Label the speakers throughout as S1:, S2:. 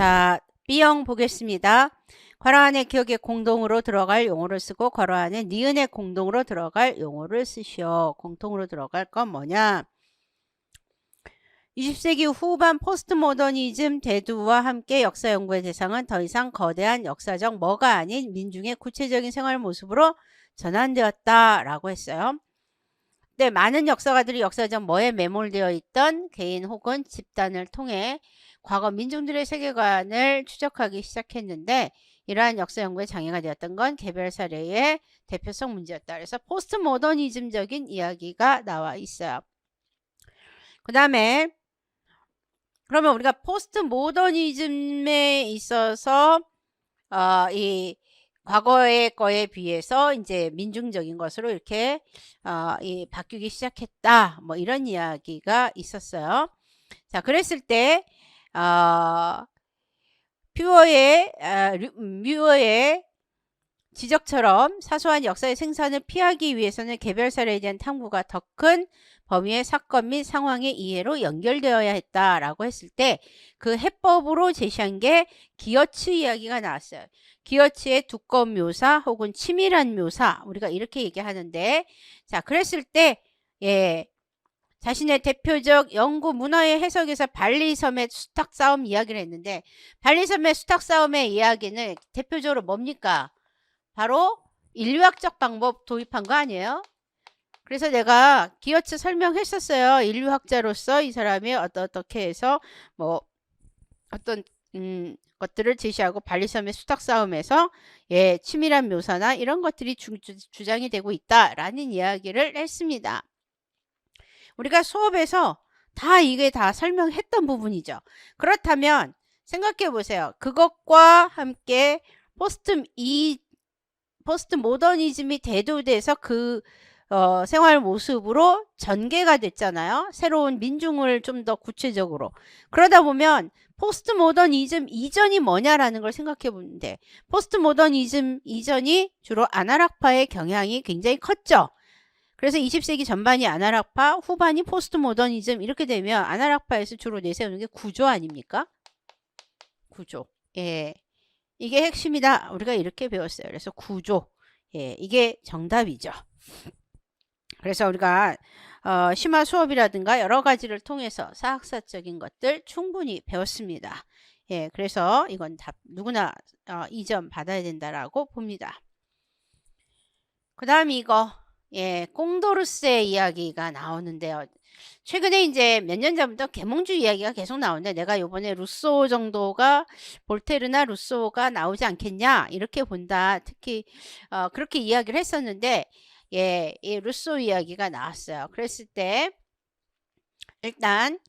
S1: 자, B형 보겠습니다. 괄호 안에 기억에 공동으로 들어갈 용어를 쓰고 괄호 안에 니은에 공동으로 들어갈 용어를 쓰시오. 공통으로 들어갈 건 뭐냐? 20세기 후반 포스트모더니즘 대두와 함께 역사 연구의 대상은 더 이상 거대한 역사적 뭐가 아닌 민중의 구체적인 생활 모습으로 전환되었다라고 했어요. 네, 많은 역사가들이 역사적 뭐에 매몰되어 있던 개인 혹은 집단을 통해 과거 민중들의 세계관을 추적하기 시작했는데 이러한 역사 연구에 장애가 되었던 건 개별 사례의 대표성 문제였다. 그래서 포스트 모더니즘적인 이야기가 나와 있어요. 그 다음에 그러면 우리가 포스트 모더니즘에 있어서 이 과거의 거에 비해서 이제 민중적인 것으로 이렇게 바뀌기 시작했다. 뭐 이런 이야기가 있었어요. 자, 그랬을 때 뮤어의 지적처럼 사소한 역사의 생산을 피하기 위해서는 개별 사례에 대한 탐구가 더 큰 범위의 사건 및 상황의 이해로 연결되어야 했다라고 했을 때 그 해법으로 제시한 게 기어츠 이야기가 나왔어요. 기어츠의 두꺼운 묘사 혹은 치밀한 묘사, 우리가 이렇게 얘기하는데, 자, 그랬을 때 자신의 대표적 영구 문화의 해석에서 발리섬의 수탉 싸움 이야기를 했는데, 발리섬의 수탉 싸움의 이야기는 대표적으로 뭡니까? 바로 인류학적 방법 도입한 거 아니에요? 그래서 내가 기어츠 설명했었어요. 인류학자로서 이 사람이 어떻게 해서 뭐 어떤 것들을 제시하고 발리섬의 수탉 싸움에서 치밀한 묘사나 이런 것들이 주장이 되고 있다라는 이야기를 했습니다. 우리가 수업에서 이게 다 설명했던 부분이죠. 그렇다면 생각해 보세요. 그것과 함께 포스트 모더니즘이 대두돼서 그 생활 모습으로 전개가 됐잖아요. 새로운 민중을 좀 더 구체적으로. 그러다 보면 포스트 모더니즘 이전이 뭐냐라는 걸 생각해 보는데, 포스트 모더니즘 이전이 주로 아나락파의 경향이 굉장히 컸죠. 그래서 20세기 전반이 아나락파, 후반이 포스트 모더니즘 이렇게 되면 아나락파에서 주로 내세우는 게 구조 아닙니까? 구조. 이게 핵심이다. 우리가 이렇게 배웠어요. 그래서 구조. 이게 정답이죠. 그래서 우리가 심화 수업이라든가 여러 가지를 통해서 사학사적인 것들 충분히 배웠습니다. 그래서 이건 다 누구나 2점 받아야 된다라고 봅니다. 그 다음 이거 꽁도르스의 이야기가 나오는데요. 최근에 이제 몇 년 전부터 계몽주의 이야기가 계속 나오는데, 내가 요번에 루소 정도가, 볼테르나 루소가 나오지 않겠냐 이렇게 본다. 특히 그렇게 이야기를 했었는데 이 루소 이야기가 나왔어요. 그랬을 때 일단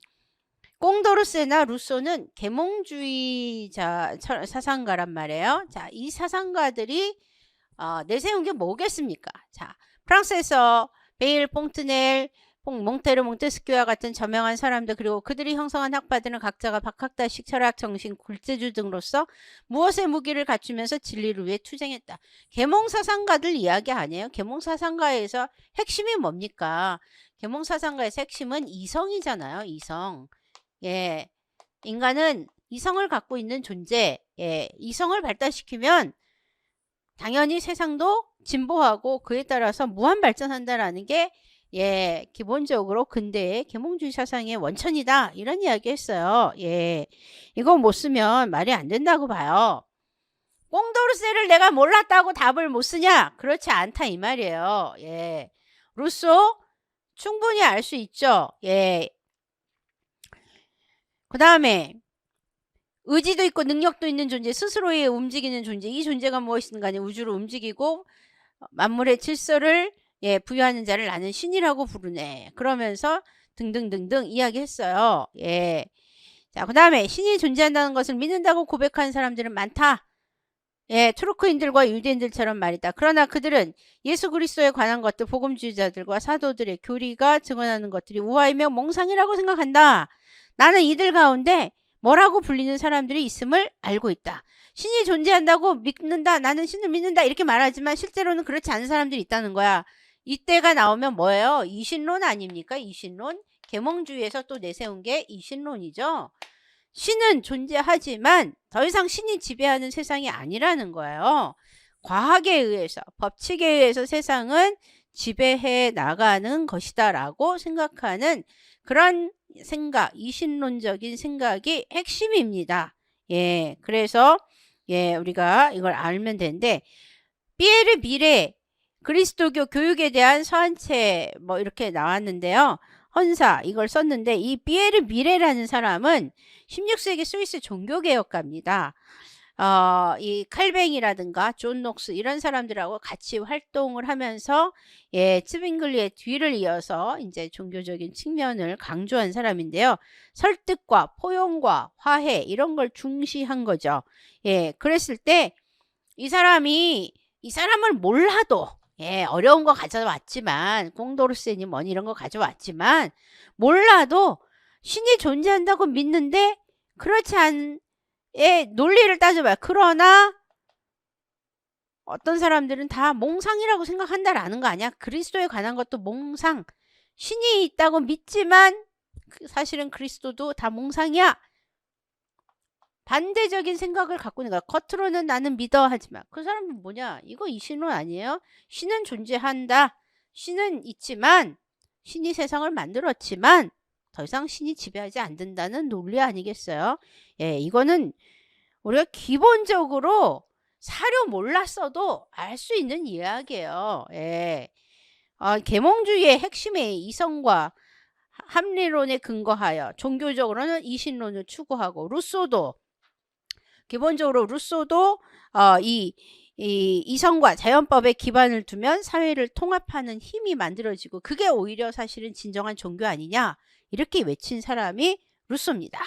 S1: 꽁도르스나 루소는 계몽주의자 사상가란 말이에요. 자, 이 사상가들이 내세운 게 뭐겠습니까? 자, 프랑스에서 베일, 퐁트넬, 몽테르, 몽테스키와 같은 저명한 사람들, 그리고 그들이 형성한 학파들은 각자가 박학다식, 철학, 정신, 굴재주 등으로서 무엇의 무기를 갖추면서 진리를 위해 투쟁했다. 계몽사상가들 이야기 아니에요? 계몽사상가에서 핵심이 뭡니까? 계몽사상가에서 핵심은 이성이잖아요. 이성. 인간은 이성을 갖고 있는 존재. 이성을 발달시키면 당연히 세상도 진보하고 그에 따라서 무한 발전한다라는 게 기본적으로 근대의 계몽주의 사상의 원천이다. 이런 이야기 했어요. 이거 못 쓰면 말이 안 된다고 봐요. 꽁도르세를 내가 몰랐다고 답을 못 쓰냐? 그렇지 않다 이 말이에요. 루소 충분히 알 수 있죠. 그 다음에 의지도 있고 능력도 있는 존재, 스스로의 움직이는 존재, 이 존재가 무엇이든 간에 우주를 움직이고 만물의 질서를 부여하는 자를 나는 신이라고 부르네. 그러면서 등등등등 이야기했어요. 자, 그 다음에 신이 존재한다는 것을 믿는다고 고백하는 사람들은 많다. 투르크인들과 유대인들처럼 말이다. 그러나 그들은 예수 그리스도에 관한 것들, 복음주의자들과 사도들의 교리가 증언하는 것들이 우화이며 몽상이라고 생각한다. 나는 이들 가운데 뭐라고 불리는 사람들이 있음을 알고 있다. 신이 존재한다고 믿는다. 나는 신을 믿는다. 이렇게 말하지만 실제로는 그렇지 않은 사람들이 있다는 거야. 이때가 나오면 뭐예요? 이신론 아닙니까? 이신론. 계몽주의에서 또 내세운 게 이신론이죠. 신은 존재하지만 더 이상 신이 지배하는 세상이 아니라는 거예요. 과학에 의해서, 법칙에 의해서 세상은 지배해 나가는 것이다 라고 생각하는 그런 생각, 이신론적인 생각이 핵심입니다. 예, 그래서 우리가 이걸 알면 되는데, 피에르 미레 그리스도교 교육에 대한 서한체 뭐 이렇게 나왔는데요. 헌사 이걸 썼는데, 이 피에르 미레라는 사람은 16세기 스위스 종교개혁가입니다. 이 칼뱅이라든가 존 녹스 이런 사람들하고 같이 활동을 하면서 츠빙글리의 뒤를 이어서 이제 종교적인 측면을 강조한 사람인데요. 설득과 포용과 화해 이런 걸 중시한 거죠. 그랬을 때 이 사람을 몰라도 어려운 거 가져왔지만 공도르세니 뭐니 이런 거 가져왔지만 몰라도 신이 존재한다고 믿는데 그렇지 않 논리를 따져봐요. 그러나 어떤 사람들은 다 몽상이라고 생각한다라는 거 아니야? 그리스도에 관한 것도 몽상. 신이 있다고 믿지만 사실은 그리스도도 다 몽상이야. 반대적인 생각을 갖고 있는 거야. 겉으로는 나는 믿어 하지만 그 사람은 뭐냐? 이거 이신론 아니에요? 신은 존재한다. 신은 있지만 신이 세상을 만들었지만 더 이상 신이 지배하지 않는다는 논리 아니겠어요? 이거는 우리가 기본적으로 사료 몰랐어도 알 수 있는 이야기예요. 계몽주의의 핵심의 이성과 합리론에 근거하여 종교적으로는 이신론을 추구하고 기본적으로 루소도 이 이성과 자연법에 기반을 두면 사회를 통합하는 힘이 만들어지고 그게 오히려 사실은 진정한 종교 아니냐 이렇게 외친 사람이 루소입니다.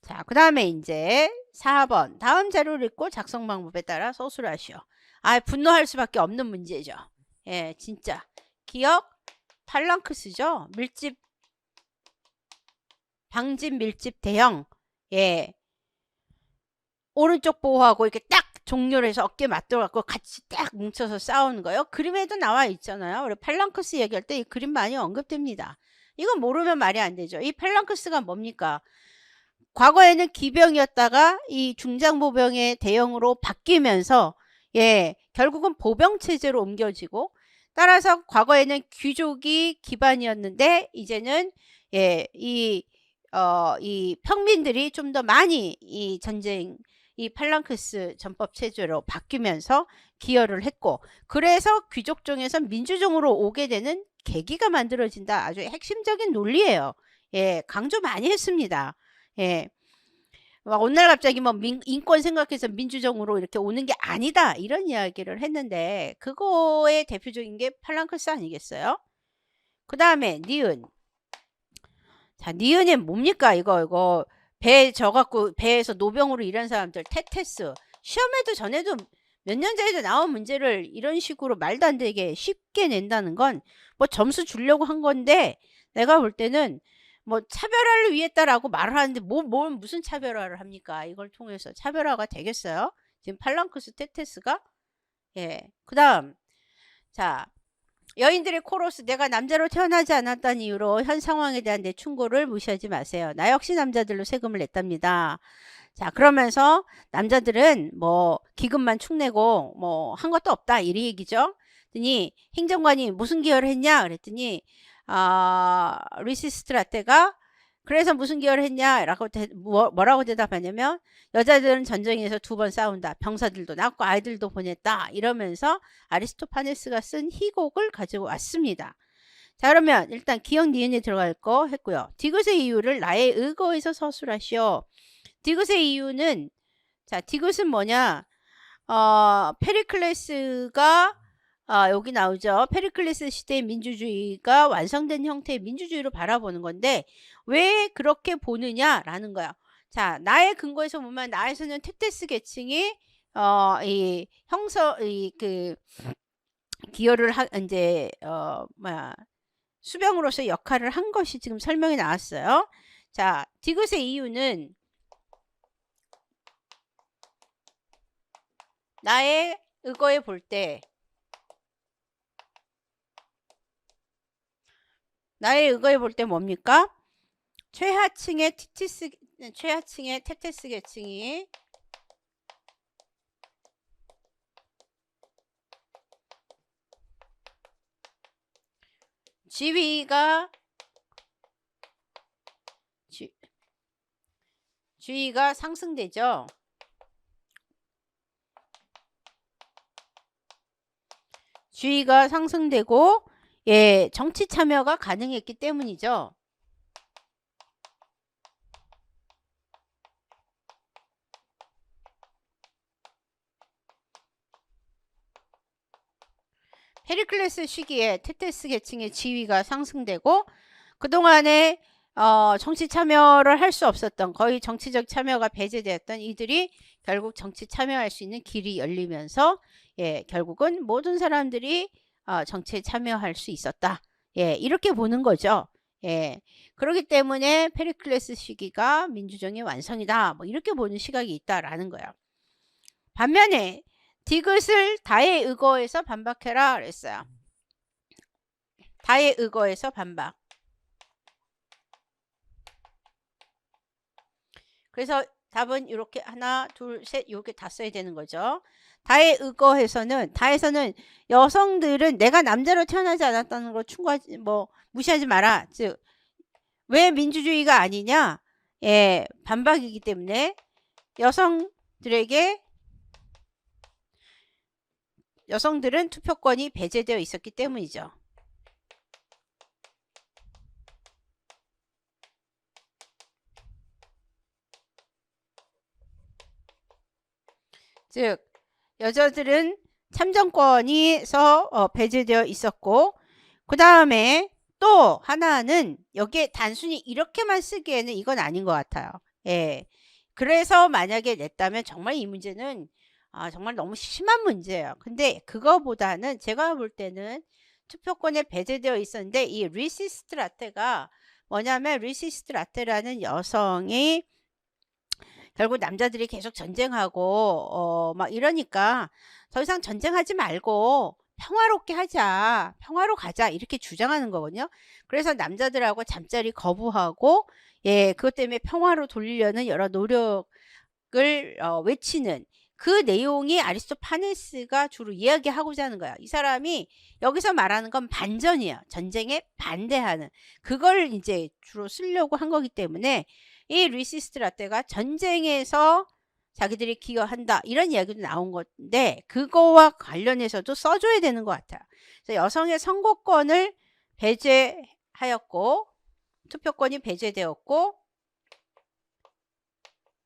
S1: 자, 그 다음에 이제 4번 다음 자료를 읽고 작성 방법에 따라 서술하시오. 분노할 수밖에 없는 문제죠. 진짜 기억 팔랑크스죠. 밀집 방진 밀집 대형. 오른쪽 보호하고 이렇게 딱 종료를 해서 어깨 맞들어갖고 같이 딱 뭉쳐서 싸우는 거예요. 그림에도 나와 있잖아요. 우리 팔랑크스 얘기할 때 이 그림 많이 언급됩니다. 이건 모르면 말이 안 되죠. 이 팔랑크스가 뭡니까? 과거에는 기병이었다가 이 중장보병의 대형으로 바뀌면서 결국은 보병 체제로 옮겨지고 따라서 과거에는 귀족이 기반이었는데 이제는 이 평민들이 좀 더 많이 이 팔랑크스 전법 체제로 바뀌면서 기여를 했고 그래서 귀족종에서 민주종으로 오게 되는 계기가 만들어진다. 아주 핵심적인 논리예요. 강조 많이 했습니다. 오늘 갑자기 뭐 인권 생각해서 민주정으로 이렇게 오는 게 아니다 이런 이야기를 했는데 그거의 대표적인 게 팔랑크스 아니겠어요? 그 다음에 니은. 자, 니은이 뭡니까? 이거 배 져갖고 배에서 노병으로 일한 사람들 테테스 시험에도 전에도 몇 년 전에도 나온 문제를 이런 식으로 말도 안 되게 쉽게 낸다는 건 뭐 점수 주려고 한 건데 내가 볼 때는 뭐 차별화를 위했다라고 말을 하는데 무슨 차별화를 합니까? 이걸 통해서 차별화가 되겠어요? 지금 팔랑크스 테테스가 그 다음 자 여인들의 코러스 내가 남자로 태어나지 않았다는 이유로 현 상황에 대한 내 충고를 무시하지 마세요. 나 역시 남자들로 세금을 냈답니다. 자 그러면서 남자들은 뭐 기금만 축내고 뭐 한 것도 없다 이 얘기죠. 그랬더니 행정관이 무슨 기여를 했냐 그랬더니 리시스트라테가 그래서 무슨 기여를 했냐 라고 뭐라고 대답하냐면 여자들은 전쟁에서 2번 싸운다. 병사들도 낳고 아이들도 보냈다. 이러면서 아리스토파네스가 쓴 희곡을 가지고 왔습니다. 자 그러면 일단 기억 니은에 들어갈 거 했고요. 디귿의 이유를 나의 의거에서 서술하시오. 디귿의 이유는 자 디귿은 뭐냐 페리클레스가 여기 나오죠. 페리클레스 시대의 민주주의가 완성된 형태의 민주주의로 바라보는 건데 왜 그렇게 보느냐라는 거야. 자, 나의 근거에서 보면 나에서는 테테스 계층이 기여를 이제 수병으로서 역할을 한 것이 지금 설명이 나왔어요. 자, 디귿의 이유는 나의 의거에 볼 때 뭡니까? 최하층의 테테스 계층이 지위가 상승되죠. 지위가 상승되고 예, 정치 참여가 가능했기 때문이죠. 페리클레스 시기에 테테스 계층의 지위가 상승되고 그동안에 정치 참여를 할 수 없었던, 거의 정치적 참여가 배제되었던 이들이 결국 정치 참여할 수 있는 길이 열리면서 예, 결국은 모든 사람들이 정치에 참여할 수 있었다. 예, 이렇게 보는 거죠. 예, 그렇기 때문에 페리클레스 시기가 민주정의 완성이다. 뭐 이렇게 보는 시각이 있다라는 거예요. 반면에 디귿을 다의 의거에서 반박해라 그랬어요. 다의 의거에서 반박. 그래서 답은 이렇게 하나, 둘, 셋 이렇게 다 써야 되는 거죠. 다의 의거에서는 여성들은 내가 남자로 태어나지 않았다는 걸 충고하지 무시하지 마라. 즉 왜 민주주의가 아니냐? 예, 반박이기 때문에 여성들은 투표권이 배제되어 있었기 때문이죠. 즉 여자들은 참정권이서 배제되어 있었고, 그 다음에 또 하나는 여기에 단순히 이렇게만 쓰기에는 이건 아닌 것 같아요. 예. 그래서 만약에 냈다면 정말 이 문제는 정말 너무 심한 문제예요. 근데 그거보다는 제가 볼 때는 투표권에 배제되어 있었는데 이 리시스트 라테가 뭐냐면, 리시스트 라테라는 여성이 결국 남자들이 계속 전쟁하고 막 이러니까 더 이상 전쟁하지 말고 평화롭게 하자, 평화로 가자 이렇게 주장하는 거거든요. 그래서 남자들하고 잠자리 거부하고 예, 그것 때문에 평화로 돌리려는 여러 노력을 외치는 그 내용이 아리스토파네스가 주로 이야기하고자 하는 거야. 이 사람이 여기서 말하는 건 반전이에요. 전쟁에 반대하는 그걸 이제 주로 쓰려고 한 거기 때문에 이 리시스트 라테가 전쟁에서 자기들이 기여한다 이런 이야기도 나온 건데 그거와 관련해서도 써줘야 되는 것 같아요. 그래서 여성의 선거권을 배제하였고 투표권이 배제되었고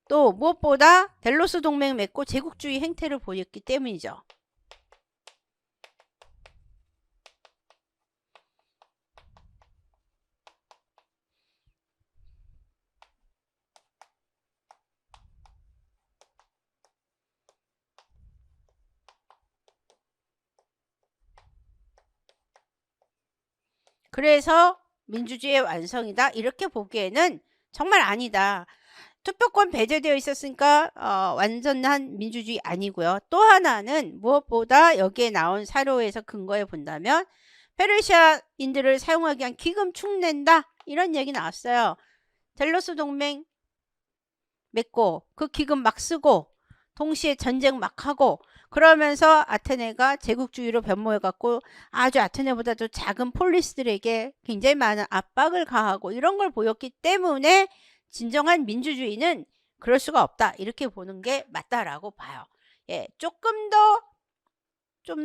S1: 또 무엇보다 델로스 동맹 맺고 제국주의 행태를 보였기 때문이죠. 그래서 민주주의의 완성이다 이렇게 보기에는 정말 아니다. 투표권 배제되어 있었으니까 완전한 민주주의 아니고요. 또 하나는 무엇보다 여기에 나온 사료에서 근거해 본다면 페르시아인들을 사용하기 위한 기금 축낸다 이런 얘기 나왔어요. 델로스 동맹 맺고 그 기금 막 쓰고 동시에 전쟁 막 하고 그러면서 아테네가 제국주의로 변모해갖고 아주 아테네보다도 작은 폴리스들에게 굉장히 많은 압박을 가하고 이런 걸 보였기 때문에 진정한 민주주의는 그럴 수가 없다 이렇게 보는 게 맞다라고 봐요. 예, 좀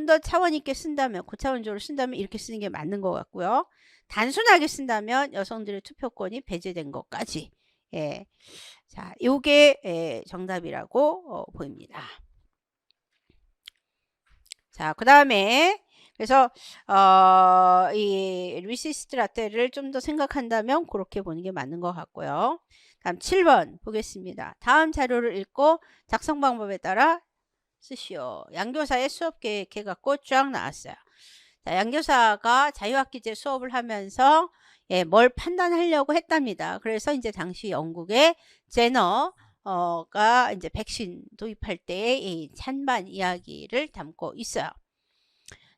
S1: 더 차원 있게 쓴다면, 고차원적으로 쓴다면 이렇게 쓰는 게 맞는 것 같고요. 단순하게 쓴다면 여성들의 투표권이 배제된 것까지. 예, 자, 요게 정답이라고 보입니다. 자, 그 다음에 그래서 이 리시스트 라테를 좀 더 생각한다면 그렇게 보는 게 맞는 것 같고요. 다음 7번 보겠습니다. 다음 자료를 읽고 작성 방법에 따라 쓰시오. 양교사의 수업 계획 해갖고 쫙 나왔어요. 자, 양교사가 자유학기제 수업을 하면서 예, 뭘 판단하려고 했답니다. 그래서 이제 당시 영국의 제너가 이제 백신 도입할 때의 이 찬반 이야기를 담고 있어요.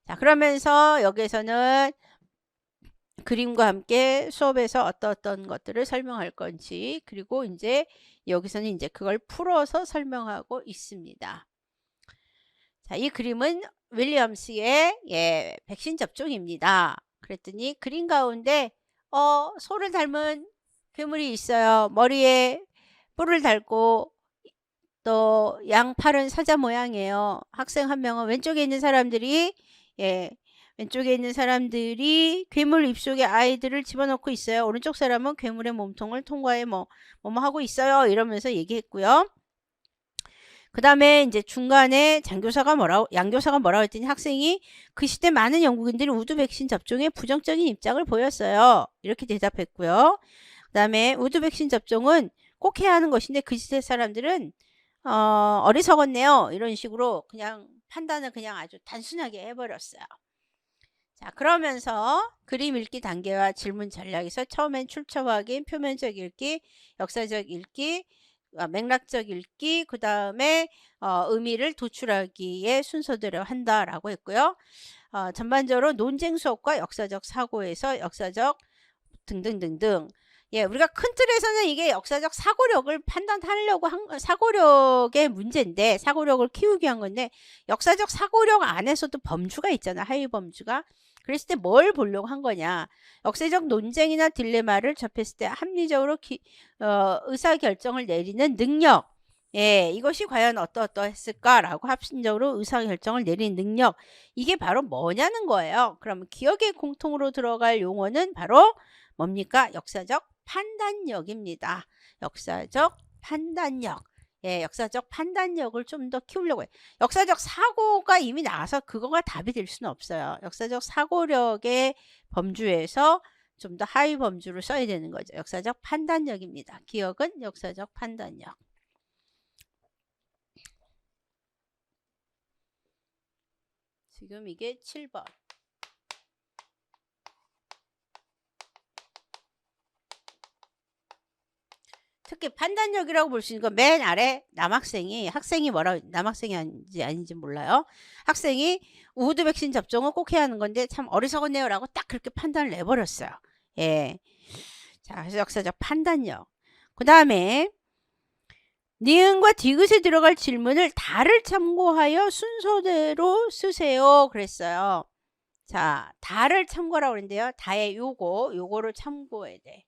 S1: 자, 그러면서 여기에서는 그림과 함께 수업에서 어떤 것들을 설명할 건지, 그리고 이제 여기서는 이제 그걸 풀어서 설명하고 있습니다. 자, 이 그림은 윌리엄스의 백신 접종입니다. 그랬더니 그림 가운데 소를 닮은 괴물이 있어요. 머리에 뿔을 달고 또 양팔은 사자 모양이에요. 학생 한 명은 왼쪽에 있는 사람들이 왼쪽에 있는 사람들이 괴물 입속에 아이들을 집어넣고 있어요. 오른쪽 사람은 괴물의 몸통을 통과해 뭐뭐 하고 있어요. 이러면서 얘기했고요. 그 다음에 이제 중간에 양교사가 뭐라고 했더니 학생이 그 시대 많은 영국인들이 우드 백신 접종에 부정적인 입장을 보였어요. 이렇게 대답했고요. 그 다음에 우드 백신 접종은 꼭 해야 하는 것인데 그 시대 사람들은 어리석었네요. 이런 식으로 그냥 판단을 그냥 아주 단순하게 해버렸어요. 자, 그러면서 그림 읽기 단계와 질문 전략에서 처음엔 출처 확인, 표면적 읽기, 역사적 읽기, 맥락적 읽기, 그 다음에 의미를 도출하기의 순서대로 한다라고 했고요. 전반적으로 논쟁 수업과 역사적 사고에서 역사적 등등등등. 우리가 큰 틀에서는 이게 역사적 사고력을 판단하려고 사고력의 문제인데, 사고력을 키우기 위한 건데, 역사적 사고력 안에서도 범주가 있잖아, 하위 범주가. 그랬을 때 뭘 보려고 한 거냐. 역사적 논쟁이나 딜레마를 접했을 때 합리적으로 의사결정을 내리는 능력. 이것이 과연 어떠했을까라고 합리적으로 의사결정을 내리는 능력. 이게 바로 뭐냐는 거예요. 그러면 기억의 공통으로 들어갈 용어는 바로 뭡니까? 역사적 판단력입니다. 역사적 판단력. 역사적 판단력을 좀 더 키우려고 해요. 역사적 사고가 이미 나와서 그거가 답이 될 수는 없어요. 역사적 사고력의 범주에서 좀 더 하위 범주를 써야 되는 거죠. 역사적 판단력입니다. 기억은 역사적 판단력. 지금 이게 7번. 특히 판단력이라고 볼 수 있는 건 맨 아래 학생이 남학생이 아닌지 몰라요. 학생이 우드 백신 접종은 꼭 해야 하는 건데 참 어리석었네요 라고 딱 그렇게 판단을 내버렸어요. 자, 역사적 판단력. 그 다음에 니은과 디귿에 들어갈 질문을 다를 참고하여 순서대로 쓰세요 그랬어요. 자, 다를 참고라고 그랬는데요. 다의 요거를 참고해야 돼.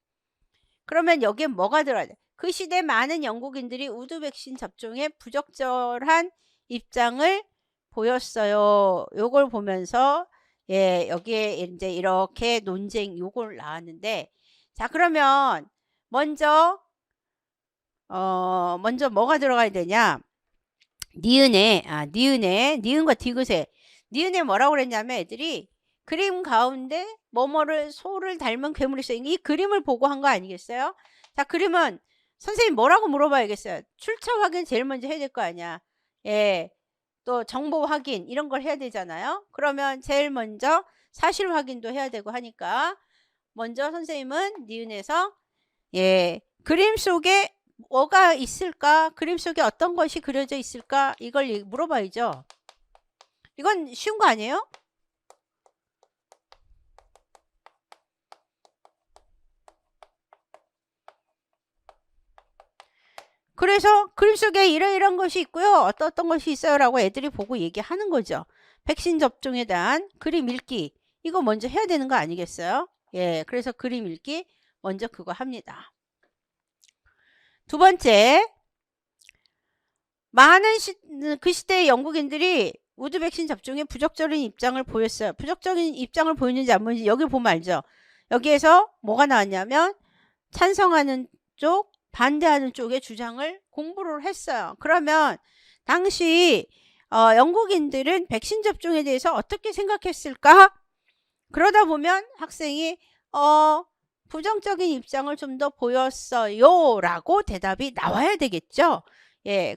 S1: 그러면 여기에 뭐가 들어야 돼? 그 시대 많은 영국인들이 우드 백신 접종에 부적절한 입장을 보였어요. 요걸 보면서 여기에 이제 이렇게 논쟁 요걸 나왔는데, 자, 그러면 먼저 뭐가 들어가야 되냐? 니은과 디귿에 니은에 뭐라고 그랬냐면 애들이 그림 가운데 소를 닮은 괴물이 있어요. 이 그림을 보고 한 거 아니겠어요? 자, 그림은 선생님 뭐라고 물어봐야겠어요? 출처 확인 제일 먼저 해야 될 거 아니야. 또 정보 확인 이런 걸 해야 되잖아요. 그러면 제일 먼저 사실 확인도 해야 되고 하니까 먼저 선생님은 니은에서 그림 속에 뭐가 있을까? 그림 속에 어떤 것이 그려져 있을까? 이걸 물어봐야죠. 이건 쉬운 거 아니에요? 그래서 그림 속에 이런 것이 있고요. 어떤 것이 있어요. 라고 애들이 보고 얘기하는 거죠. 백신 접종에 대한 그림 읽기. 이거 먼저 해야 되는 거 아니겠어요? 그래서 그림 읽기 먼저 그거 합니다. 두 번째, 많은 그 시대의 영국인들이 우드 백신 접종에 부적절한 입장을 보였어요. 부적절한 입장을 보였는지 안 보였는지 여기 보면 알죠. 여기에서 뭐가 나왔냐면 찬성하는 쪽, 반대하는 쪽의 주장을 공부를 했어요. 그러면 당시 영국인들은 백신 접종에 대해서 어떻게 생각했을까? 그러다 보면 학생이 부정적인 입장을 좀 더 보였어요 라고 대답이 나와야 되겠죠.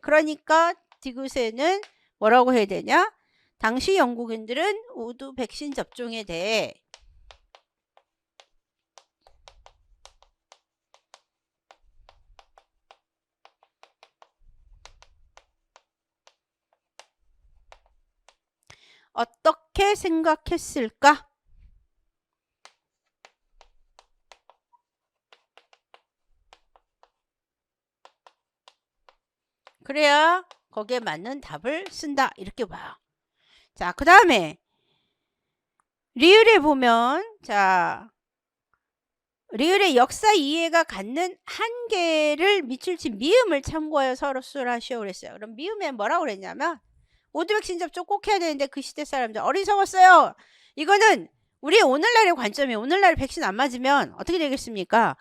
S1: 그러니까 디귿에는 뭐라고 해야 되냐? 당시 영국인들은 우드 백신 접종에 대해 어떻게 생각했을까? 그래야 거기에 맞는 답을 쓴다. 이렇게 봐요. 자, 그 다음에 리을에 보면 자 리을의 역사 이해가 갖는 한계를 미칠지 미음을 참고하여 서술을 하시오 그랬어요. 그럼 미음에 뭐라고 그랬냐면 모두 백신 접종 꼭 해야 되는데 그 시대 사람들 어리석었어요. 이거는 우리 오늘날의 관점이에요. 오늘날 백신 안 맞으면 어떻게 되겠습니까?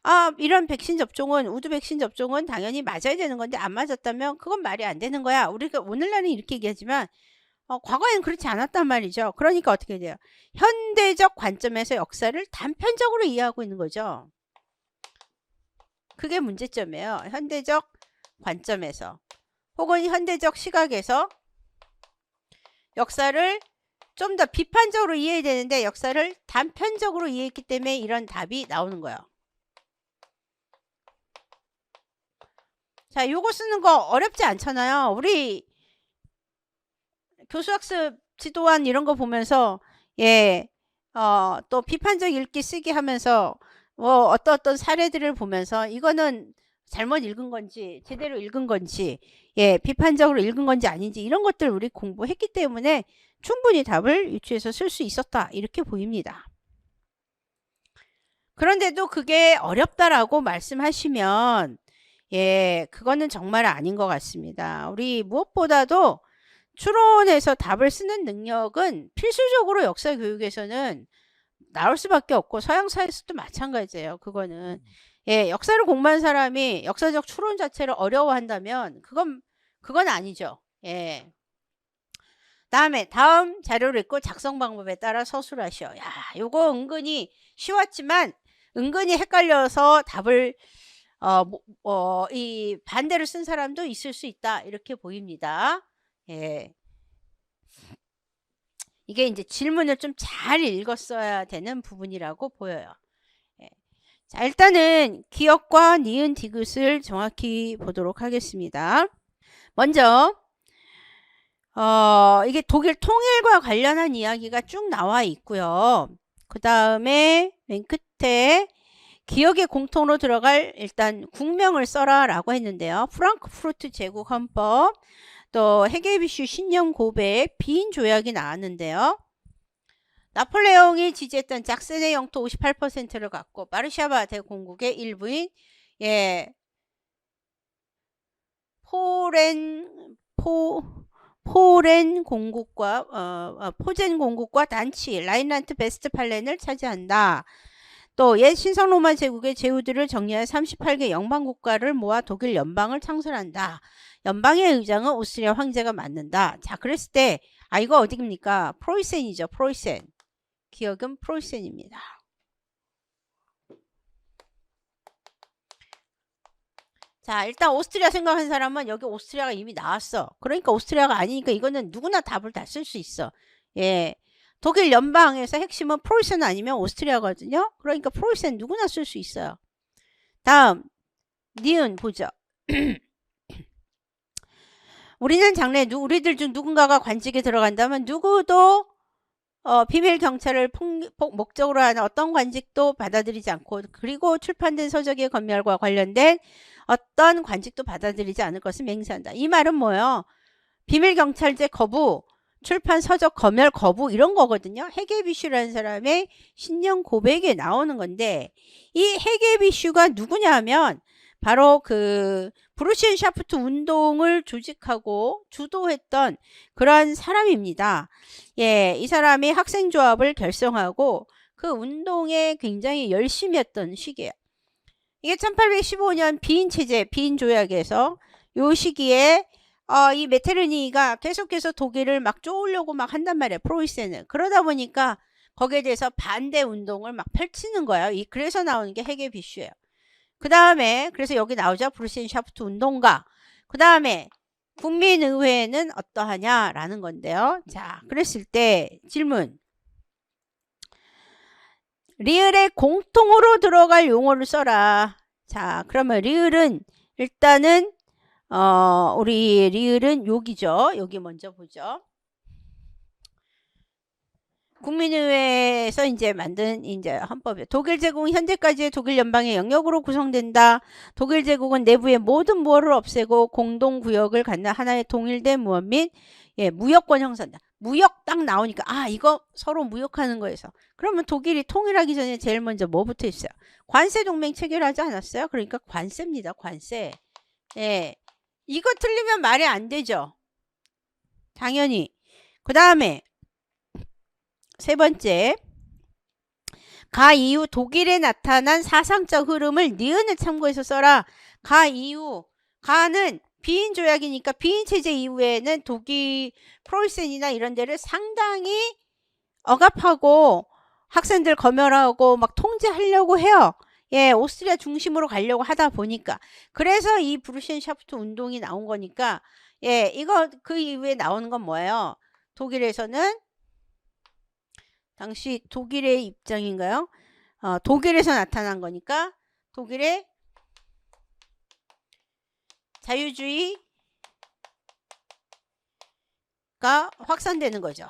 S1: 아, 이런 백신 접종은 우두 백신 접종은 당연히 맞아야 되는 건데 안 맞았다면 그건 말이 안 되는 거야. 우리가 오늘날은 이렇게 얘기하지만 과거에는 그렇지 않았단 말이죠. 그러니까 어떻게 돼요? 현대적 관점에서 역사를 단편적으로 이해하고 있는 거죠. 그게 문제점이에요. 현대적 관점에서 혹은 현대적 시각에서 역사를 좀 더 비판적으로 이해해야 되는데 역사를 단편적으로 이해했기 때문에 이런 답이 나오는 거예요. 자, 요거 쓰는 거 어렵지 않잖아요. 우리 교수학습 지도안 이런 거 보면서 또 비판적 읽기 쓰기 하면서 뭐 어떤 사례들을 보면서 이거는 잘못 읽은 건지 제대로 읽은 건지 비판적으로 읽은 건지 아닌지 이런 것들 우리 공부했기 때문에 충분히 답을 유추해서 쓸 수 있었다 이렇게 보입니다. 그런데도 그게 어렵다라고 말씀하시면 그거는 정말 아닌 것 같습니다. 우리 무엇보다도 추론해서 답을 쓰는 능력은 필수적으로 역사 교육에서는 나올 수밖에 없고 서양 사회에서도 마찬가지예요. 그거는 역사를 공부한 사람이 역사적 추론 자체를 어려워한다면 그건 아니죠. 다음 자료를 읽고 작성 방법에 따라 서술하시오. 야, 요거 은근히 쉬웠지만 은근히 헷갈려서 답을 이 반대로 쓴 사람도 있을 수 있다 이렇게 보입니다. 이게 이제 질문을 좀 잘 읽었어야 되는 부분이라고 보여요. 자, 일단은 기역과 니은 디귿을 정확히 보도록 하겠습니다. 먼저 이게 독일 통일과 관련한 이야기가 쭉 나와 있고요. 그 다음에 맨 끝에 기역의 공통으로 들어갈 일단 국명을 써라 라고 했는데요. 프랑크푸르트 제국 헌법, 또 헤게비슈 신년 고백, 비인 조약이 나왔는데요. 나폴레옹이 지지했던 작센의 영토 58%를 갖고 바르샤바 대공국의 일부인 포젠 공국과 단치 라인란트 베스트팔렌을 차지한다. 또 옛 신성 로마 제국의 제후들을 정리한 38개 영방국가를 모아 독일 연방을 창설한다. 연방의 의장은 오스트리아 황제가 맡는다. 자, 그랬을 때 이거 어디입니까? 프로이센이죠. 프로이센. 기억은 프로이센입니다. 자, 일단 오스트리아 생각하는 사람은 여기 오스트리아가 이미 나왔어. 그러니까 오스트리아가 아니니까 이거는 누구나 답을 다 쓸 수 있어. 독일 연방에서 핵심은 프로이센 아니면 오스트리아거든요. 그러니까 프로이센 누구나 쓸 수 있어요. 다음 니은 보죠. 우리는 장래 우리들 중 누군가가 관직에 들어간다면 누구도 비밀 경찰을 목적으로 하는 어떤 관직도 받아들이지 않고 그리고 출판된 서적의 검열과 관련된 어떤 관직도 받아들이지 않을 것을 맹세한다. 이 말은 뭐예요? 비밀 경찰제 거부, 출판 서적 검열 거부 이런 거거든요. 헤게비슈라는 사람의 신년 고백에 나오는 건데 이 헤게비슈가 누구냐면 바로 그 브루시엔 샤프트 운동을 조직하고 주도했던 그런 사람입니다. 이 사람이 학생조합을 결성하고 그 운동에 굉장히 열심히 했던 시기예요. 이게 1815년 비인체제, 비인조약에서 요 시기에 이 메테르니가 계속해서 독일을 막 쪼으려고 막 한단 말이에요. 프로이센을. 그러다 보니까 거기에 대해서 반대 운동을 막 펼치는 거예요. 그래서 나오는 게 헤게비슈예요. 그 다음에 그래서 여기 나오죠. 브루시엔 샤프트 운동가. 그 다음에 국민의회는 어떠하냐라는 건데요. 자, 그랬을 때 질문. 리을에 공통으로 들어갈 용어를 써라. 자, 그러면 리을은 일단은 우리 리을은 여기죠. 여기 먼저 보죠. 국민의회에서 이제 만든 이제 헌법이에요. 독일 제국은 현재까지의 독일 연방의 영역으로 구성된다. 독일 제국은 내부의 모든 무엇을 없애고 공동구역을 갖는 하나의 통일된 무엇 및 무역권 형성한다. 무역 딱 나오니까 이거 서로 무역하는 거에서 그러면 독일이 통일하기 전에 제일 먼저 뭐부터 있어요? 관세 동맹 체결하지 않았어요? 그러니까 관세입니다. 관세. 이거 틀리면 말이 안 되죠. 당연히. 그 다음에 세 번째, 가 이후 독일에 나타난 사상적 흐름을 니은을 참고해서 써라. 가 이후, 가는 비인 조약이니까 비인 체제 이후에는 독일 프로이센이나 이런 데를 상당히 억압하고 학생들 검열하고 막 통제하려고 해요. 오스트리아 중심으로 가려고 하다 보니까. 그래서 이 브루센샤프트 운동이 나온 거니까, 이거 그 이후에 나오는 건 뭐예요? 독일에서는 당시 독일의 입장인가요? 독일에서 나타난 거니까 독일의 자유주의가 확산되는 거죠.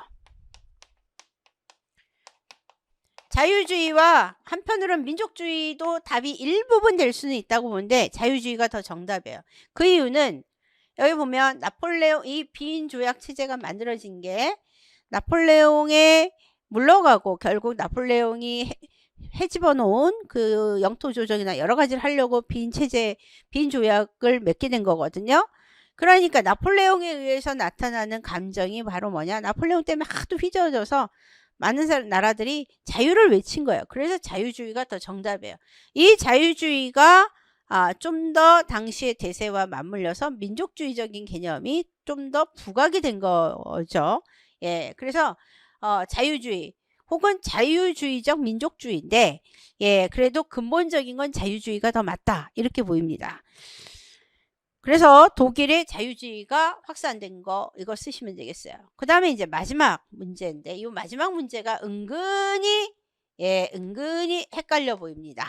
S1: 자유주의와 한편으로는 민족주의도 답이 일부분 될 수는 있다고 보는데 자유주의가 더 정답이에요. 그 이유는 여기 보면 나폴레옹 이 비인 조약 체제가 만들어진 게 나폴레옹에 물러가고 결국 나폴레옹이 해집어 놓은 그 영토 조정이나 여러 가지를 하려고 비인 체제, 비인 조약을 맺게 된 거거든요. 그러니까 나폴레옹에 의해서 나타나는 감정이 바로 뭐냐? 나폴레옹 때문에 하도 휘저어져서 많은 나라들이 자유를 외친 거예요. 그래서 자유주의가 더 정답이에요. 이 자유주의가 좀 더 당시의 대세와 맞물려서 민족주의적인 개념이 좀 더 부각이 된 거죠. 그래서 자유주의 혹은 자유주의적 민족주의인데 그래도 근본적인 건 자유주의가 더 맞다 이렇게 보입니다. 그래서 독일의 자유주의가 확산된 거 이거 쓰시면 되겠어요. 그 다음에 이제 마지막 문제인데 이 마지막 문제가 은근히 헷갈려 보입니다.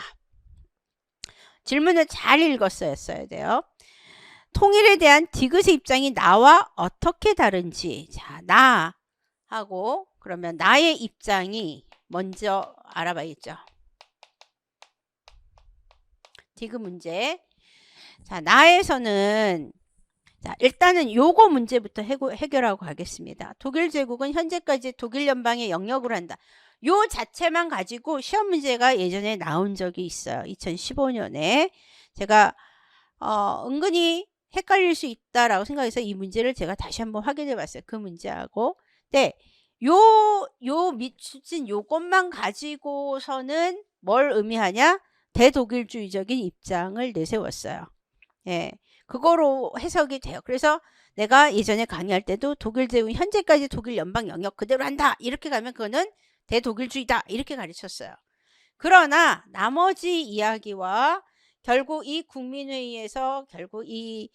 S1: 질문을 잘 읽었어야 돼요. 통일에 대한 디귿의 입장이 나와 어떻게 다른지. 자, 나하고 그러면 나의 입장이 먼저 알아봐야겠죠. 디귿 문제. 자, 나에서는 일단은 요거 문제부터 해결하고 가겠습니다. 독일 제국은 현재까지 독일 연방의 영역으로 한다. 요 자체만 가지고 시험 문제가 예전에 나온 적이 있어요. 2015년에 제가 은근히 헷갈릴 수 있다라고 생각해서 이 문제를 제가 다시 한번 확인해 봤어요. 그 문제하고. 네. 요 밑줄 요것만 가지고서는 뭘 의미하냐? 대독일주의적인 입장을 내세웠어요. 그거로 해석이 돼요. 그래서 내가 예전에 강의할 때도 독일 제국 현재까지 독일 연방 영역 그대로 한다. 이렇게 가면 그거는 대독일주의다. 이렇게 가르쳤어요. 그러나 나머지 이야기와 결국 이 국민회의에서 결국 이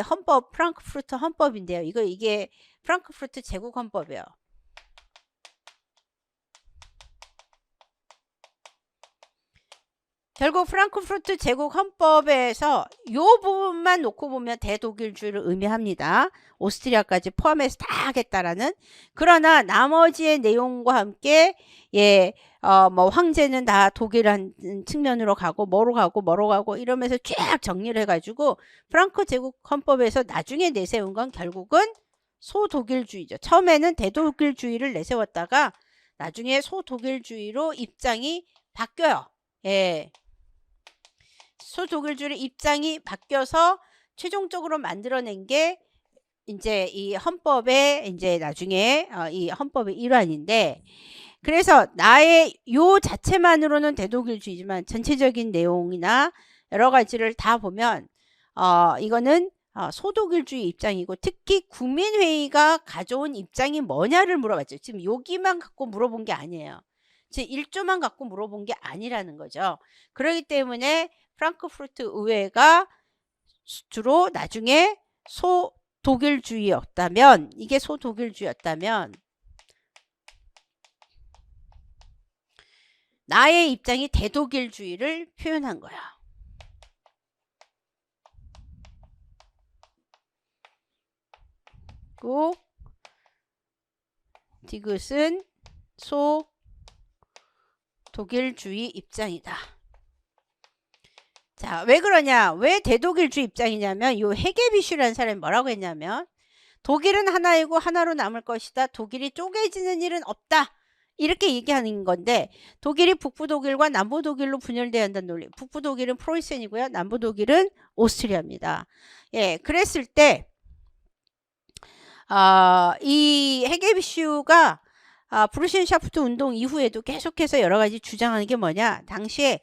S1: 헌법 프랑크푸르트 헌법인데요. 이게 프랑크푸르트 제국 헌법이에요. 결국 프랑크푸르트 제국 헌법에서 이 부분만 놓고 보면 대독일주의를 의미합니다. 오스트리아까지 포함해서 다 하겠다라는. 그러나 나머지의 내용과 함께 뭐 황제는 다 독일한 측면으로 가고 뭐로 가고 이러면서 쫙 정리를 해가지고 프랑크 제국 헌법에서 나중에 내세운 건 결국은 소독일주의죠. 처음에는 대독일주의를 내세웠다가 나중에 소독일주의로 입장이 바뀌어요. 소독일주의 입장이 바뀌어서 최종적으로 만들어낸 게 이제 이 헌법의 이제 나중에 이 헌법의 일환인데 그래서 나의 요 자체만으로는 대독일주의지만 전체적인 내용이나 여러 가지를 다 보면 이거는 소독일주의 입장이고 특히 국민회의가 가져온 입장이 뭐냐를 물어봤죠. 지금 여기만 갖고 물어본 게 아니에요. 제 1조만 갖고 물어본 게 아니라는 거죠. 그렇기 때문에 프랑크푸르트 의회가 주로 나중에 소독일주의였다면 이게 소독일주의였다면 나의 입장이 대독일주의를 표현한 거야. 그 디귿은 소독일주의 입장이다. 자, 왜 그러냐? 왜 대독일주의 입장이냐면 요 헤게비슈라는 사람이 뭐라고 했냐면 독일은 하나이고 하나로 남을 것이다. 독일이 쪼개지는 일은 없다. 이렇게 얘기하는 건데 독일이 북부독일과 남부독일로 분열돼야 한다는 논리. 북부독일은 프로이센이고요. 남부독일은 오스트리아입니다. 예, 그랬을 때 이 헤게비슈가 브루센샤프트 운동 이후에도 계속해서 여러 가지 주장하는 게 뭐냐. 당시에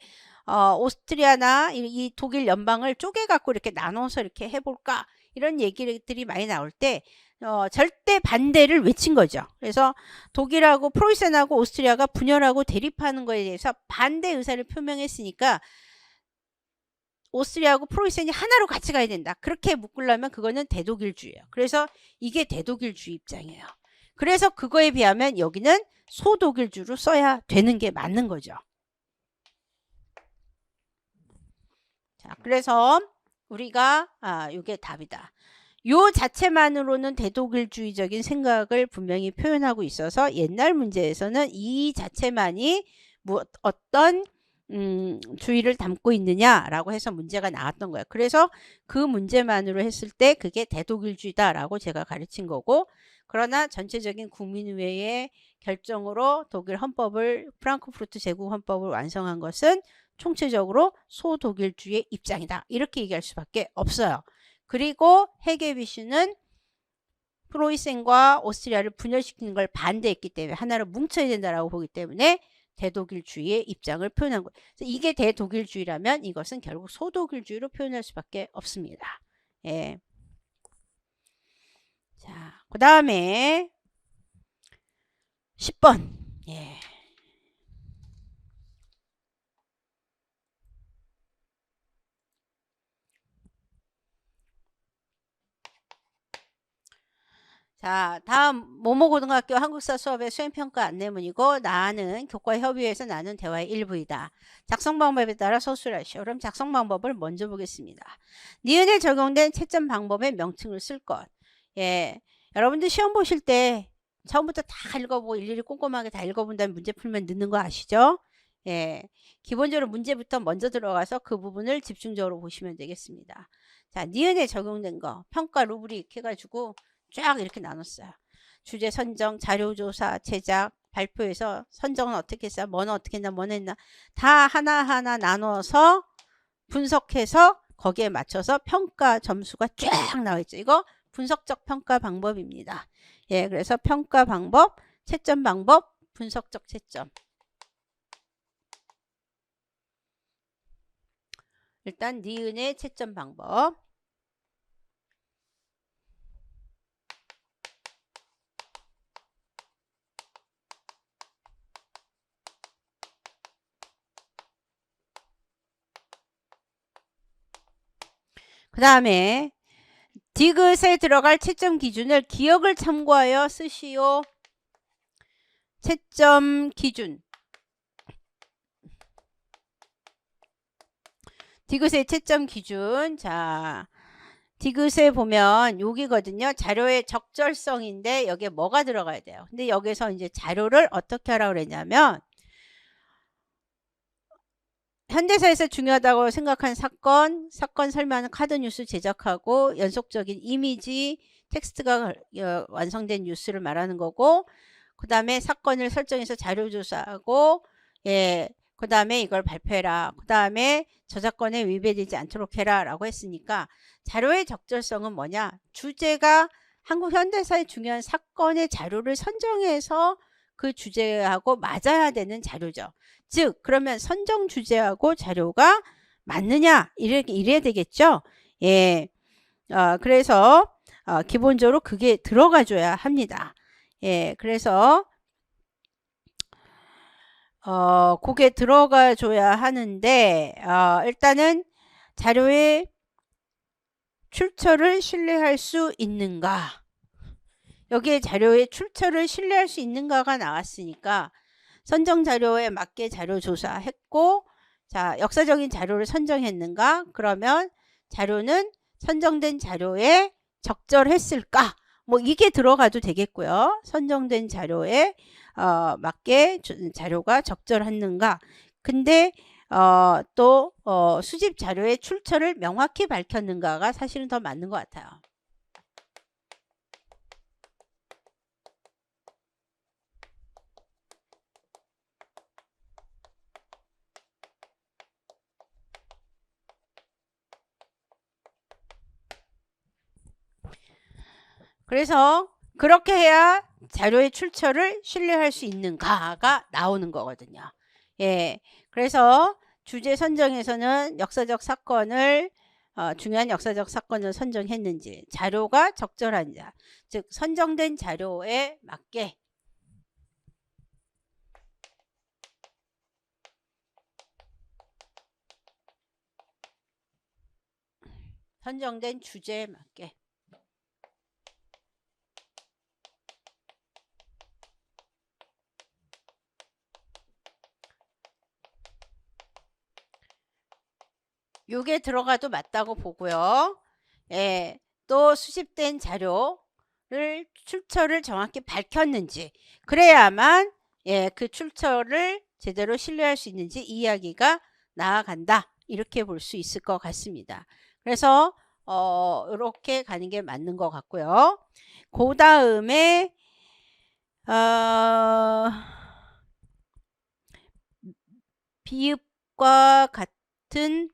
S1: 오스트리아나 이 독일 연방을 쪼개갖고 이렇게 나눠서 이렇게 해볼까. 이런 얘기들이 많이 나올 때 절대 반대를 외친 거죠. 그래서 독일하고 프로이센하고 오스트리아가 분열하고 대립하는 거에 대해서 반대 의사를 표명했으니까 오스트리아하고 프로이센이 하나로 같이 가야 된다. 그렇게 묶으려면 그거는 대독일주의예요. 그래서 이게 대독일주의 입장이에요. 그래서 그거에 비하면 여기는 소독일주로 써야 되는 게 맞는 거죠. 자, 그래서 우리가 이게 답이다. 요 자체만으로는 대독일주의적인 생각을 분명히 표현하고 있어서 옛날 문제에서는 이 자체만이 어떤 주의를 담고 있느냐라고 해서 문제가 나왔던 거예요. 그래서 그 문제만으로 했을 때 그게 대독일주의다라고 제가 가르친 거고, 그러나 전체적인 국민의회의 결정으로 독일 헌법을 프랑크푸르트 제국 헌법을 완성한 것은 총체적으로 소독일주의 입장이다. 이렇게 얘기할 수밖에 없어요. 그리고 헤게비슈는 프로이센과 오스트리아를 분열시키는 걸 반대했기 때문에 하나로 뭉쳐야 된다라고 보기 때문에 대독일주의의 입장을 표현한 거예요. 그래서 이게 대독일주의라면 이것은 결국 소독일주의로 표현할 수밖에 없습니다. 예. 자, 그 다음에 10번. 예. 자, 다음 모모고등학교 한국사 수업의 수행평가 안내문이고 나는 교과협의회에서 나눈 대화의 일부이다. 작성 방법에 따라 서술하시오. 그럼 작성 방법을 먼저 보겠습니다. 니은에 적용된 채점 방법의 명칭을 쓸 것. 예, 여러분들 시험 보실 때 처음부터 다 읽어보고 일일이 꼼꼼하게 다 읽어본 다음에 문제 풀면 늦는 거 아시죠? 예, 기본적으로 문제부터 먼저 들어가서 그 부분을 집중적으로 보시면 되겠습니다. 자, 니은에 적용된 거 평가 루브릭 해가지고 쫙 이렇게 나눴어요. 주제 선정, 자료조사, 제작, 발표에서 선정은 어떻게 했어? 뭐는 어떻게 했나, 뭐는 했나. 다 하나하나 나눠서 분석해서 거기에 맞춰서 평가 점수가 쫙 나와 있죠. 이거 분석적 평가 방법입니다. 예, 그래서 평가 방법, 채점 방법, 분석적 채점. 일단 니은의 채점 방법. 그 다음에 디귿에 들어갈 채점 기준을 기억을 참고하여 쓰시오. 채점 기준. 디귿의 채점 기준. 자, 디귿에 보면 여기거든요. 자료의 적절성인데 여기에 뭐가 들어가야 돼요. 근데 여기서 이제 자료를 어떻게 하라고 그랬냐면 현대사에서 중요하다고 생각한 사건 설명하는 카드 뉴스 제작하고 연속적인 이미지, 텍스트가 완성된 뉴스를 말하는 거고, 그 다음에 사건을 설정해서 자료조사하고, 예, 그 다음에 이걸 발표해라. 그 다음에 저작권에 위배되지 않도록 해라 라고 했으니까 자료의 적절성은 뭐냐? 주제가 한국 현대사의 중요한 사건의 자료를 선정해서 그 주제하고 맞아야 되는 자료죠. 즉 그러면 선정 주제하고 자료가 맞느냐 이래야 되겠죠. 예, 그래서 기본적으로 그게 들어가줘야 합니다. 예, 그래서 그게 들어가줘야 하는데 일단은 자료의 출처를 신뢰할 수 있는가? 여기에 자료의 출처를 신뢰할 수 있는가가 나왔으니까 선정 자료에 맞게 자료 조사했고, 자, 역사적인 자료를 선정했는가? 그러면 자료는 선정된 자료에 적절했을까? 뭐 이게 들어가도 되겠고요. 선정된 자료에 맞게 자료가 적절했는가. 근데 또 수집 자료의 출처를 명확히 밝혔는가가 사실은 더 맞는 것 같아요. 그래서 그렇게 해야 자료의 출처를 신뢰할 수 있는가가 나오는 거거든요. 예. 그래서 주제 선정에서는 역사적 사건을 중요한 역사적 사건을 선정했는지, 자료가 적절한지, 즉 선정된 자료에 맞게 선정된 주제에 맞게 요게 들어가도 맞다고 보고요. 예, 또 수집된 자료를 출처를 정확히 밝혔는지, 그래야만 그 출처를 제대로 신뢰할 수 있는지 이야기가 나아간다, 이렇게 볼 수 있을 것 같습니다. 그래서 이렇게 가는 게 맞는 것 같고요. 그 다음에 비읍과 같은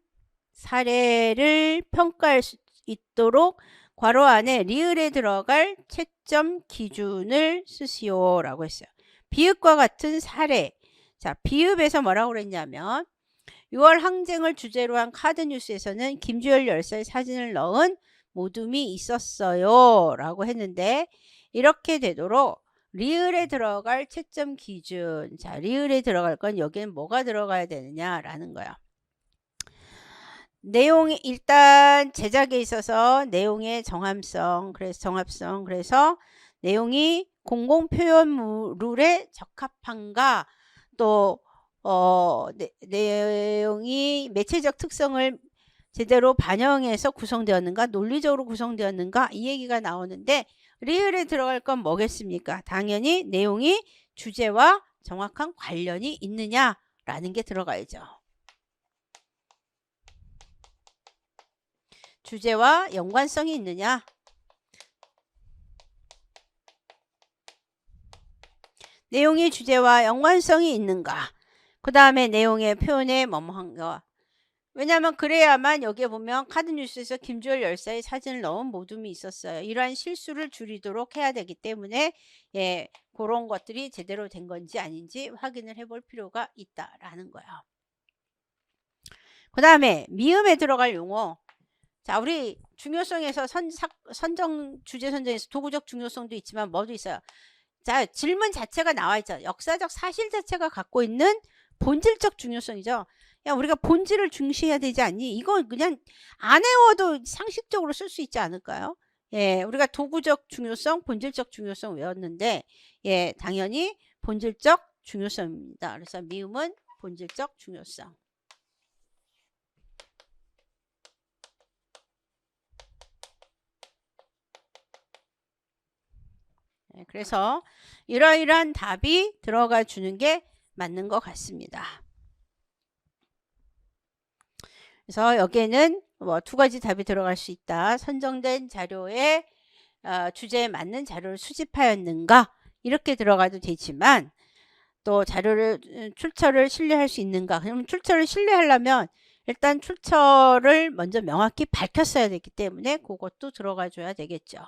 S1: 사례를 평가할 수 있도록 괄호 안에 리을에 들어갈 채점 기준을 쓰시오 라고 했어요. 비읍과 같은 사례. 자, 비읍에서 뭐라고 그랬냐면 6월 항쟁을 주제로 한 카드뉴스에서는 김주열 열사의 사진을 넣은 모둠이 있었어요 라고 했는데, 이렇게 되도록 리을에 들어갈 채점 기준. 자, 리을에 들어갈 건 여기는 뭐가 들어가야 되느냐라는 거야. 내용이 일단 제작에 있어서 내용의 정합성, 그래서 내용이 공공표현물에 적합한가, 또 내용이 매체적 특성을 제대로 반영해서 구성되었는가, 논리적으로 구성되었는가, 이 얘기가 나오는데, 리을에 들어갈 건 뭐겠습니까? 당연히 내용이 주제와 정확한 관련이 있느냐라는 게 들어가야죠. 주제와 연관성이 있느냐, 내용이 주제와 연관성이 있는가, 그 다음에 내용의 표현에 뭐뭐한가. 왜냐하면 그래야만 여기에 보면 카드뉴스에서 김주열 열사의 사진을 넣은 모둠이 있었어요. 이러한 실수를 줄이도록 해야 되기 때문에 그런 것들이 제대로 된 건지 아닌지 확인을 해볼 필요가 있다라는 거예요. 그 다음에 미음에 들어갈 용어. 자, 우리 중요성에서 주제 선정에서 도구적 중요성도 있지만 뭐도 있어요. 자, 질문 자체가 나와 있죠. 역사적 사실 자체가 갖고 있는 본질적 중요성이죠. 야, 우리가 본질을 중시해야 되지 않니? 이거 그냥 안 외워도 상식적으로 쓸 수 있지 않을까요? 우리가 도구적 중요성, 본질적 중요성 외웠는데, 당연히 본질적 중요성입니다. 그래서 미음은 본질적 중요성. 그래서 이러이러한 답이 들어가 주는 게 맞는 것 같습니다. 그래서 여기에는 뭐 두 가지 답이 들어갈 수 있다. 선정된 자료의 주제에 맞는 자료를 수집하였는가, 이렇게 들어가도 되지만, 또 자료를 출처를 신뢰할 수 있는가. 그럼 출처를 신뢰하려면 일단 출처를 먼저 명확히 밝혔어야 되기 때문에 그것도 들어가 줘야 되겠죠.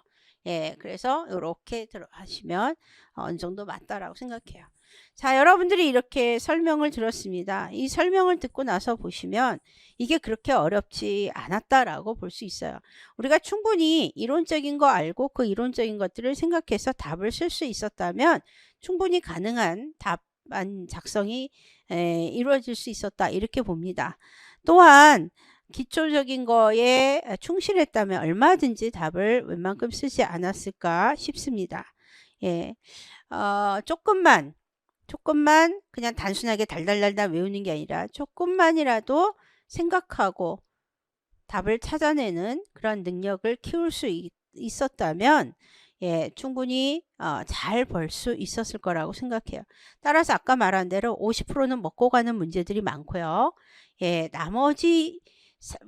S1: 그래서 이렇게 하시면 어느 정도 맞다라고 생각해요. 자, 여러분들이 이렇게 설명을 들었습니다. 이 설명을 듣고 나서 보시면 이게 그렇게 어렵지 않았다라고 볼 수 있어요. 우리가 충분히 이론적인 거 알고 그 이론적인 것들을 생각해서 답을 쓸 수 있었다면 충분히 가능한 답안 작성이 이루어질 수 있었다, 이렇게 봅니다. 또한 기초적인 거에 충실했다면 얼마든지 답을 웬만큼 쓰지 않았을까 싶습니다. 조금만 그냥 단순하게 달달달달 외우는 게 아니라 조금만이라도 생각하고 답을 찾아내는 그런 능력을 키울 수 있었다면 예, 충분히 잘 벌 수 있었을 거라고 생각해요. 따라서 아까 말한 대로 50%는 먹고 가는 문제들이 많고요. 예, 나머지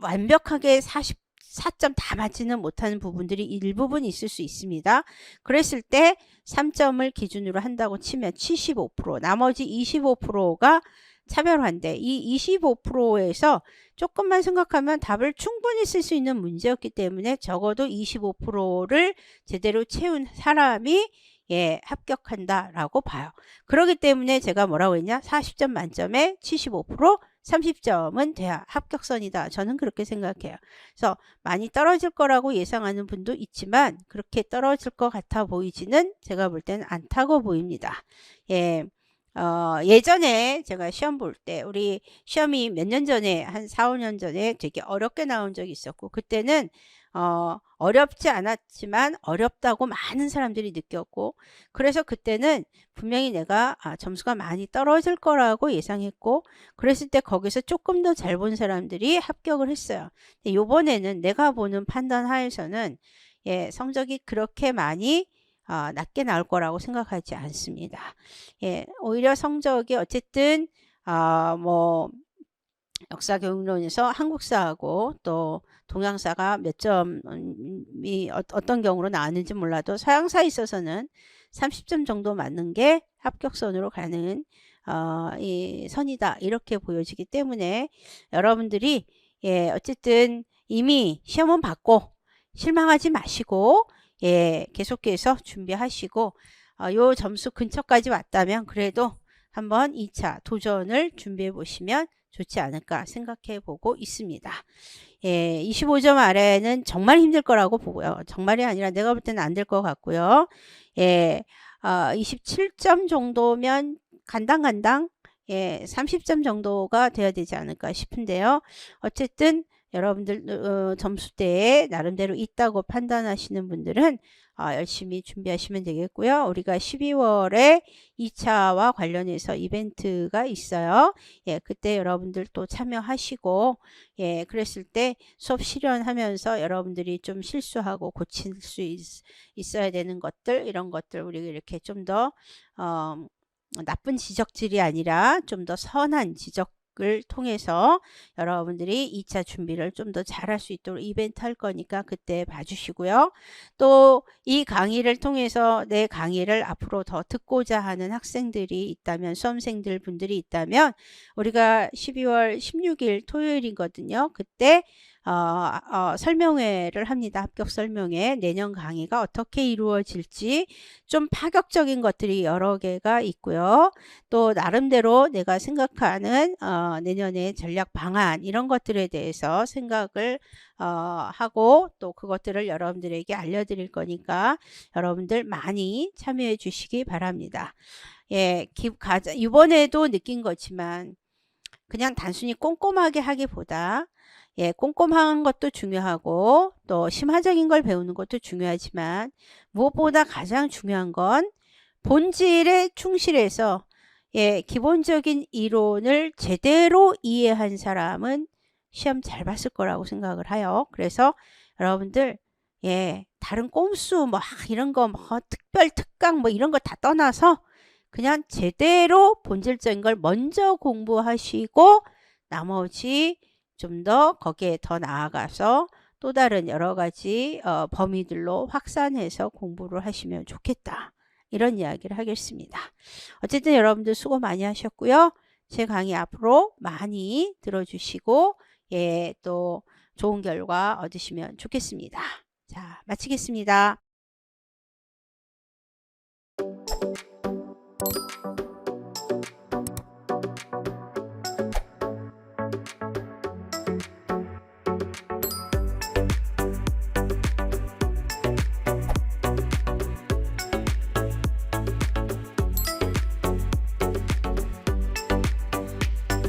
S1: 완벽하게 44점 다 맞지는 못하는 부분들이 일부분 있을 수 있습니다. 그랬을 때 3점을 기준으로 한다고 치면 75%, 나머지 25%가 차별화인데 이 25%에서 조금만 생각하면 답을 충분히 쓸 수 있는 문제였기 때문에 적어도 25%를 제대로 채운 사람이 예, 합격한다라고 봐요. 그렇기 때문에 제가 뭐라고 했냐? 40점 만점에 75%, 30점은 돼야 합격선이다. 저는 그렇게 생각해요. 그래서 많이 떨어질 거라고 예상하는 분도 있지만 그렇게 떨어질 것 같아 보이지는 제가 볼 때는 않다고 보입니다. 예. 예전에 제가 시험 볼 때 우리 시험이 몇 년 전에 한 4, 5년 전에 되게 어렵게 나온 적이 있었고 그때는 어렵지 않았지만 어렵다고 많은 사람들이 느꼈고 그래서 그때는 분명히 내가 점수가 많이 떨어질 거라고 예상했고 그랬을 때 거기서 조금 더 잘 본 사람들이 합격을 했어요. 근데 요번에는 내가 보는 판단 하에서는 예, 성적이 그렇게 많이 낮게 나올 거라고 생각하지 않습니다. 예, 오히려 성적이 어쨌든 뭐 역사 교육론에서 한국사하고 또 동양사가 몇 점이 어떤 경우로 나왔는지 몰라도 서양사에 있어서는 30점 정도 맞는 게 합격선으로 가는 이 선이다 이렇게 보여지기 때문에 여러분들이 예, 어쨌든 이미 시험은 받고 실망하지 마시고 예, 계속해서 준비하시고 요 점수 근처까지 왔다면 그래도 한번 2차 도전을 준비해 보시면 좋지 않을까 생각해 보고 있습니다. 예, 25점 아래는 정말 힘들 거라고 보고요. 정말이 아니라 내가 볼 때는 안 될 것 같고요. 예, 27점 정도면 간당간당 예, 30점 정도가 돼야 되지 않을까 싶은데요. 어쨌든 여러분들 점수대에 나름대로 있다고 판단하시는 분들은 열심히 준비하시면 되겠고요. 우리가 12월에 2차와 관련해서 이벤트가 있어요. 예, 그때 여러분들 또 참여하시고 예, 그랬을 때 수업 실현하면서 여러분들이 좀 실수하고 고칠 수 있어야 되는 것들 이런 것들 우리가 이렇게 좀 더 나쁜 지적질이 아니라 좀 더 선한 지적을 통해서 여러분들이 2차 준비를 좀 더 잘할 수 있도록 이벤트 할 거니까 그때 봐주시고요. 또 이 강의를 통해서 내 강의를 앞으로 더 듣고자 하는 학생들이 있다면 수험생들 분들이 있다면 우리가 12월 16일 토요일이거든요. 그때 설명회를 합니다. 합격 설명회 내년 강의가 어떻게 이루어질지 좀 파격적인 것들이 여러 개가 있고요. 또 나름대로 내가 생각하는 내년의 전략 방안 이런 것들에 대해서 생각을 하고 또 그것들을 여러분들에게 알려드릴 거니까 여러분들 많이 참여해 주시기 바랍니다. 예, 이번에도 느낀 거지만 그냥 단순히 꼼꼼하게 하기보다 예, 꼼꼼한 것도 중요하고 또 심화적인 걸 배우는 것도 중요하지만 무엇보다 가장 중요한 건 본질에 충실해서 예, 기본적인 이론을 제대로 이해한 사람은 시험 잘 봤을 거라고 생각을 해요. 그래서 여러분들 예, 다른 꼼수 뭐 이런 거 뭐 특별 특강 뭐 이런 거 다 떠나서 그냥 제대로 본질적인 걸 먼저 공부하시고 나머지 좀 더 거기에 더 나아가서 또 다른 여러 가지 범위들로 확산해서 공부를 하시면 좋겠다. 이런 이야기를 하겠습니다. 어쨌든 여러분들 수고 많이 하셨고요. 제 강의 앞으로 많이 들어주시고 예, 또 좋은 결과 얻으시면 좋겠습니다. 자, 마치겠습니다.